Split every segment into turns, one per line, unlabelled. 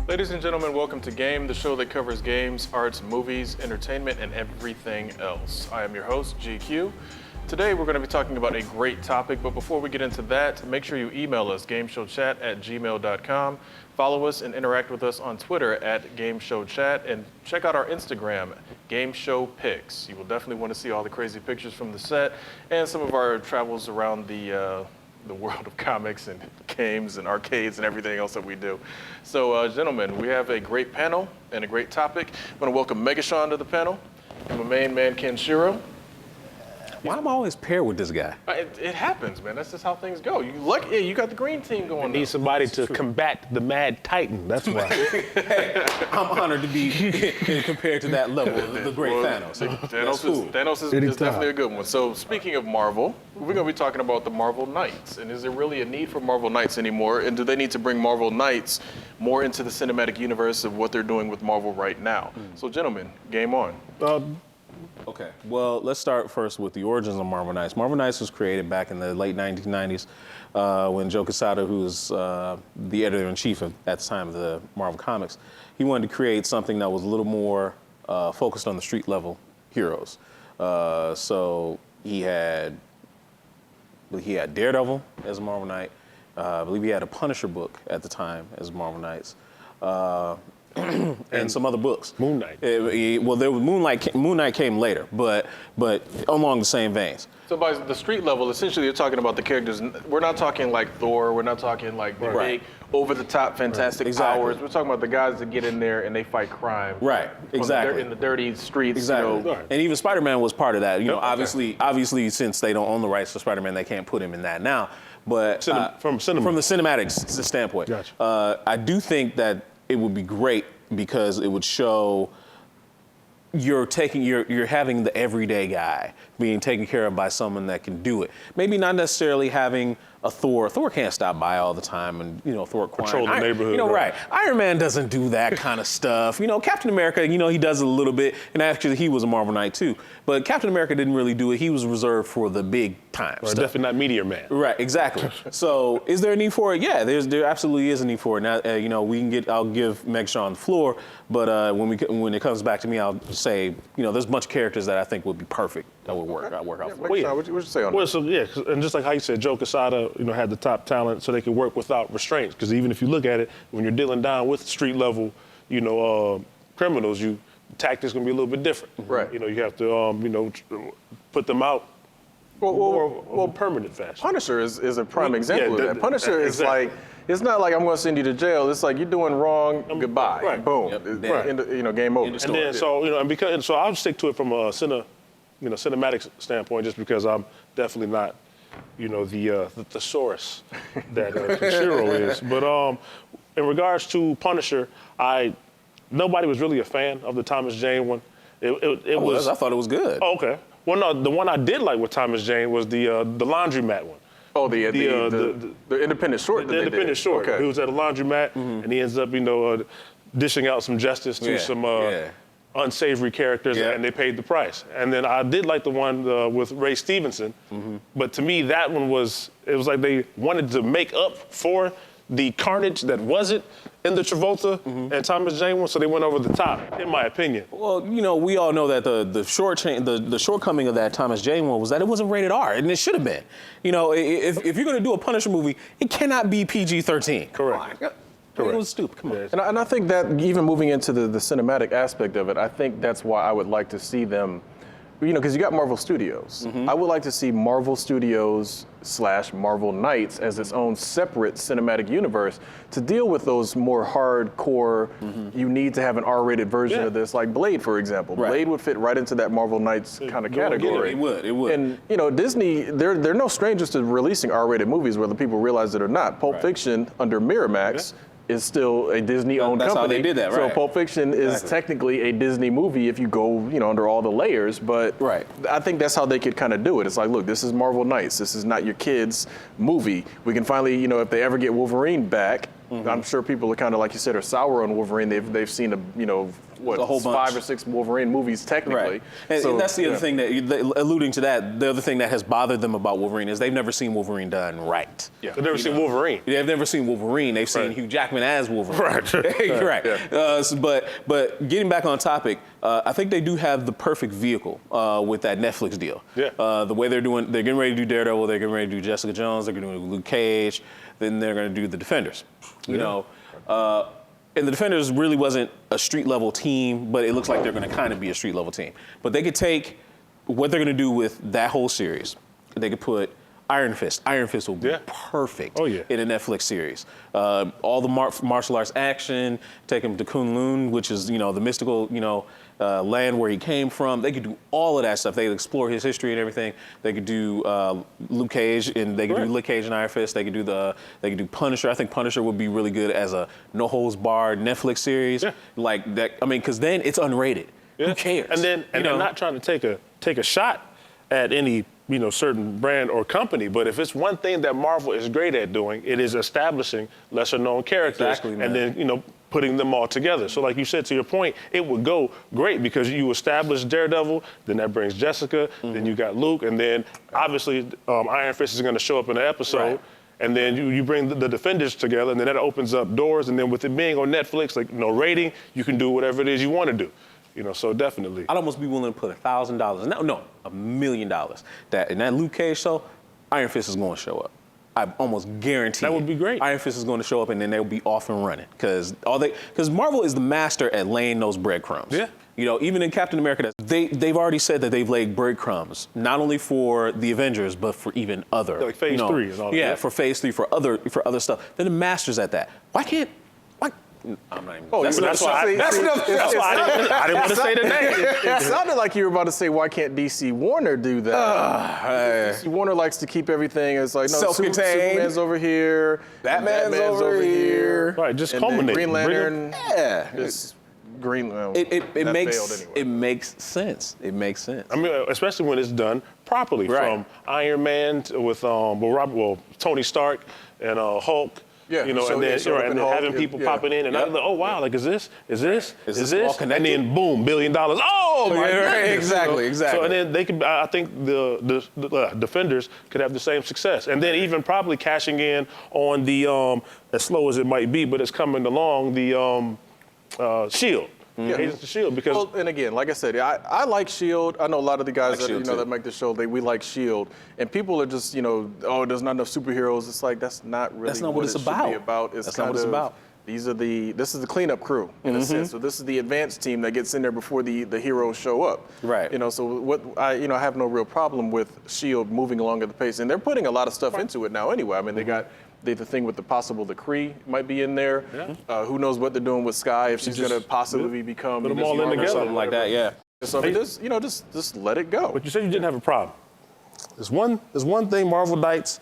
Ladies and gentlemen, welcome to Game, the show that covers games, arts, movies, entertainment, and everything else. I am your host, GQ. Today we're going to be talking about a great topic, but before we get into that, make sure you email us, gameshowchat@gmail.com. Follow us and interact with us on Twitter @GameShowChat, and check out our Instagram, GameShowPics. You will definitely want to see all the crazy pictures from the set and some of our travels around the world of comics and games and arcades and everything else that we do. So, gentlemen, we have a great panel and a great topic. I want to welcome Megashawn to the panel and my main man, Kenshiro.
Why am I always paired with this guy?
It happens, man. That's just how things go. You got the green team going.
Need somebody to combat the Mad Titan. That's why.
Hey, I'm honored to be compared to that level, the great Thanos.
Thanos is definitely a good one. So speaking of Marvel, we're going to be talking about the Marvel Knights. And is there really a need for Marvel Knights anymore? And do they need to bring Marvel Knights more into the cinematic universe of what they're doing with Marvel right now? So gentlemen, game on.
Okay, well, let's start first with the origins of Marvel Knights. Marvel Knights was created back in the late 1990s when Joe Quesada, who was the editor-in-chief at the time of the Marvel Comics, he wanted to create something that was a little more focused on the street-level heroes. So he had Daredevil as a Marvel Knight. I believe he had a Punisher book at the time as Marvel Knights. And some other books.
Moon Knight.
Well, there was Moon Knight came later, but along the same veins.
So by the street level, essentially you're talking about the characters. We're not talking like Thor. We're not talking like the big, over-the-top, fantastic powers. We're talking about the guys that get in there and they fight crime.
Right, exactly.
In the dirty streets.
Exactly.
You know.
And even Spider-Man was part of that. You know, obviously, since they don't own the rights to Spider-Man, they can't put him in that now. But from the cinematic standpoint,
gotcha.
I do think that it would be great because it would show you're having the everyday guy being taken care of by someone that can do it. Maybe not necessarily having a Thor. Thor can't stop by all the time and, Thor
patrol the neighborhood.
Right. Iron Man doesn't do that kind of stuff. Captain America, he does it a little bit, and actually he was a Marvel Knight too. But Captain America didn't really do it. He was reserved for the big time stuff.
Definitely not Meteor Man.
Right, exactly. So is there a need for it? Yeah, there absolutely is a need for it. Now, I'll give Megashawn the floor, but when it comes back to me, I'll say, there's a bunch of characters that I think would be perfect that would work out for.
What you say on that?
So and just like how you said, Joe Quesada, had the top talent so they could work without restraints. Because even if you look at it, when you're dealing down with street level, criminals, tactics gonna be a little bit different.
Right.
You have to, put them out more permanent fashion.
Punisher is a prime example of that. Punisher is
exactly.
like, it's not like I'm going to send you to jail. It's like you're doing wrong. Goodbye.
Right.
Boom.
Right.
Game over.
And then so I'll stick to it from a cinematic standpoint, just because I'm definitely not, the thesaurus that Kenshiro is. But in regards to Punisher, nobody was really a fan of the Thomas Jane one.
I thought it was good.
Oh, okay. Well, no, the one I did like with Thomas Jane was the laundromat one.
Oh, the independent short.
The independent short.
Okay.
He was at a laundromat, and he ends up, dishing out some justice to some unsavory characters, and they paid the price. And then I did like the one with Ray Stevenson, but to me that one was like they wanted to make up for the carnage that wasn't in the Travolta and Thomas Jane one, so they went over the top, in my opinion.
Well, we all know that the shortcoming of that Thomas Jane one was that it wasn't rated R, and it should have been. If you're going to do a Punisher movie, it cannot be PG-13.
Correct.
It was stupid. Come on.
And I think that even moving into the cinematic aspect of it, I think that's why I would like to see them, because you got Marvel Studios. I would like to see Marvel Studios / Marvel Knights as its own separate cinematic universe to deal with those more hardcore, you need to have an R-rated version of this, like Blade, for example.
Right.
Blade would fit right into that Marvel Knights kind of category.
It would.
And, Disney, they're no strangers to releasing R-rated movies, whether people realize it or not. Pulp Fiction under Miramax is still a Disney-owned company.
That's how they did that, right?
So Pulp Fiction is technically a Disney movie if you go, under all the layers. But I think that's how they could kind of do it. It's like, look, this is Marvel Knights. This is not your kids' movie. We can finally, if they ever get Wolverine back, I'm sure people are kind of, like you said, are sour on Wolverine. They've seen a whole 5 or 6 Wolverine movies technically.
Right. And that's the other thing alluding to that, the other thing that has bothered them about Wolverine is they've never seen Wolverine done right.
Yeah. They've never seen Wolverine.
They've never seen Wolverine. They've seen Hugh Jackman as Wolverine.
Right.
Right.
Yeah.
But getting back on topic, I think they do have the perfect vehicle with that Netflix deal.
Yeah.
The way they're getting ready to do Daredevil, they're getting ready to do Jessica Jones, they're going to do Luke Cage, then they're going to do the Defenders. And the Defenders really wasn't a street-level team, but it looks like they're going to kind of be a street-level team. But they could take what they're going to do with that whole series. They could put Iron Fist. Iron Fist will be perfect in a Netflix series. All the martial arts action, take him to Kunlun, which is, the mystical, land where he came from. They could do all of that stuff. They could explore his history and everything. They could do Luke Cage, and they could do Luke Cage and Iron Fist. They could do Punisher. I think Punisher would be really good as a no holds barred Netflix series like that. I mean, because then it's unrated. Who cares?
And they're not trying to take a shot at any certain brand or company, but if it's one thing that Marvel is great at doing, it is establishing lesser known characters and then putting them all together. So like you said, to your point, it would go great because you establish Daredevil, then that brings Jessica, then you got Luke, and then obviously Iron Fist is going to show up in the episode. Right. And then you bring the Defenders together, and then that opens up doors. And then with it being on Netflix, rating, you can do whatever it is you want to do. So definitely.
I'd almost be willing to put $1,000, no, $1 million, that in that Luke Cage show, Iron Fist is going to show up. I almost guarantee
that would be great.
Iron Fist is going to show up, and then they'll be off and running because Marvel is the master at laying those breadcrumbs.
Yeah.
Even in Captain America, they've already said that they've laid breadcrumbs, not only for the Avengers, but for even other.
Like Phase 3 and all that.
Yeah, for Phase 3, for other stuff. They're the masters at that. Why? I'm not even.
That's why I didn't want to say the name.
It sounded like you were about to say, why can't DC Warner do that? DC Warner likes to keep everything as no,
self-contained.
Superman's over here,
Batman's over here.
Right, just
and
culminate.
Green Lantern.
It makes sense. It makes sense.
I mean, especially when it's done properly. From Iron Man with Tony Stark and Hulk.
Yeah,
and then having people popping in, and I'm like, oh wow, is this
all connected?
And then boom, $1 billion. Oh my goodness.
Exactly.
So and then they could, I think the Defenders could have the same success, and then even probably cashing in on the as slow as it might be, but it's coming along the Shield. Agents of S.H.I.E.L.D. because
and again, like I said, I like S.H.I.E.L.D. I know a lot of the guys that make the show. We like S.H.I.E.L.D. And people are just there's not enough superheroes. It's like that's not really
what it's about.
It's
that's not what it's about.
This is the cleanup crew in a sense. So this is the advanced team that gets in there before the heroes show up.
Right.
So what I have no real problem with S.H.I.E.L.D. moving along at the pace, and they're putting a lot of stuff into it now anyway. I mean, they got. The thing with the Kree might be in there. Yeah. Who knows what they're doing with Skye, if she's going to possibly become
put them all in together,
something like that. Yeah.
So just let it go.
But you said you didn't have a problem. There's one thing Marvel Knights,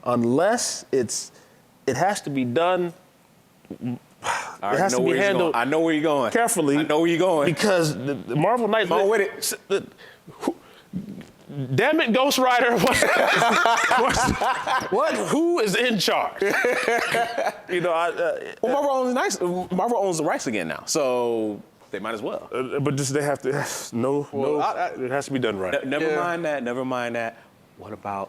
unless it has to be done. It has to be handled.
I know where you're going.
Carefully.
I know where you're going.
Because the Marvel Knights.
Come on with it.
Damn it, Ghost Rider! What? Who is in charge?
Marvel owns the rights again now, so they might as well.
But they have to. It has to be done right.
Never mind that. What about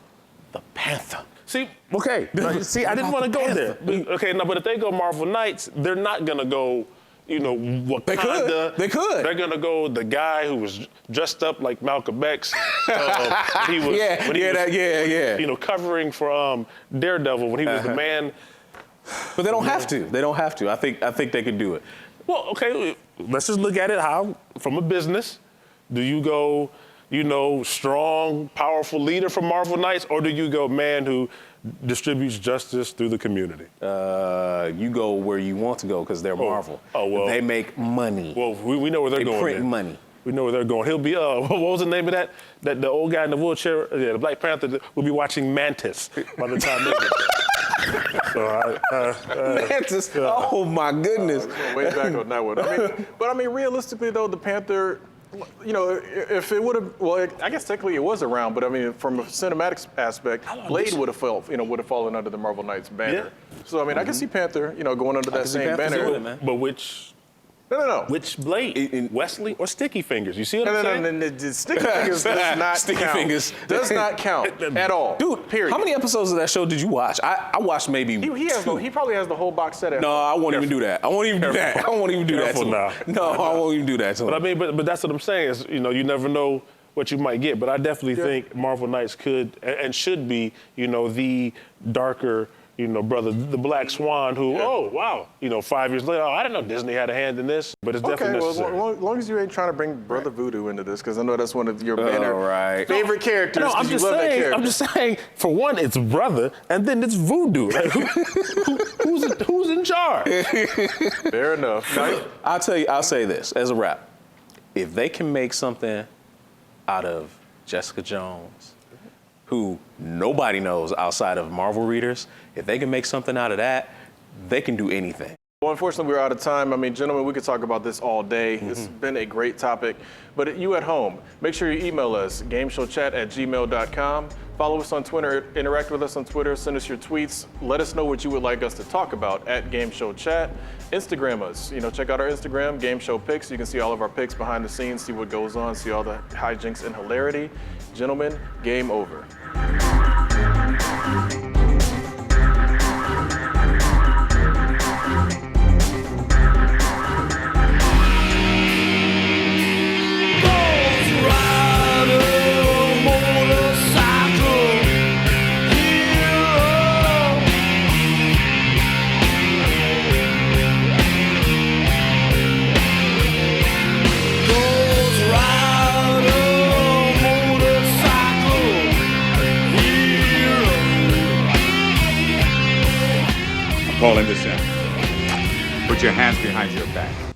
the Panther?
See, okay. I didn't want to go there. Okay, no, but if they go Marvel Knights, they're not gonna go. Wakanda.
They could.
They're gonna go the guy who was dressed up like Malcolm X. Covering for Daredevil when he was the man.
But they don't have to. I think they could do it.
Well, okay. Let's just look at it from a business. Do you go, strong, powerful leader from Marvel Knights, or do you go man who distributes justice through the community?
You go where you want to go because they're Marvel.
Oh, well.
They make money.
Well, we know where they're going.
They print money.
We know where they're going. He'll be, what was the name of that? That the old guy in the wheelchair, the Black Panther, will be watching Mantis by the time they get there.
Mantis, oh my goodness.
Way back on that one. But realistically though, the Panther, You know, if it would have, well, I guess technically it was around, but I mean, from a cinematic aspect, Blade would have fallen under the Marvel Knights banner.
Yeah.
So I mean, I can see Panther, going under that same banner.
But which?
No.
Which Blade? Wesley or Sticky Fingers? You see what I'm saying?
No. The Sticky Fingers does not
Sticky
count.
Fingers
Does not count at all.
Dude,
period.
How many episodes of that show did you watch? I watched maybe
He probably has the whole box set.
No, I won't even do that. I won't even do that. I won't even do that to him.
Now.
No, I won't even do that to him.
But I mean, but that's what I'm saying is, you never know what you might get. But I definitely think Marvel Knights could and should be, the darker, brother, the Black Swan who, oh, wow, 5 years later, I didn't know Disney had a hand in this, but it's definitely necessary.
Well, as long as you ain't trying to bring Brother Voodoo into this, because I know that's one of your banner favorite characters.
No,
I'm just
saying, for one, it's Brother, and then it's Voodoo. Like, who's in charge?
Fair enough.
I'll say this as a wrap. If they can make something out of Jessica Jones, who nobody knows outside of Marvel readers, if they can make something out of that, they can do anything.
Well, unfortunately, we're out of time. I mean, gentlemen, we could talk about this all day. It's been a great topic. But you at home, make sure you email us, gameshowchat@gmail.com. Follow us on Twitter, interact with us on Twitter, send us your tweets. Let us know what you would like us to talk about at Game Show Chat. Instagram us. Check out our Instagram, Game Show Pics. You can see all of our pics behind the scenes, see what goes on, see all the hijinks and hilarity. Gentlemen, game over.
Call him this in. Put your hands behind your back.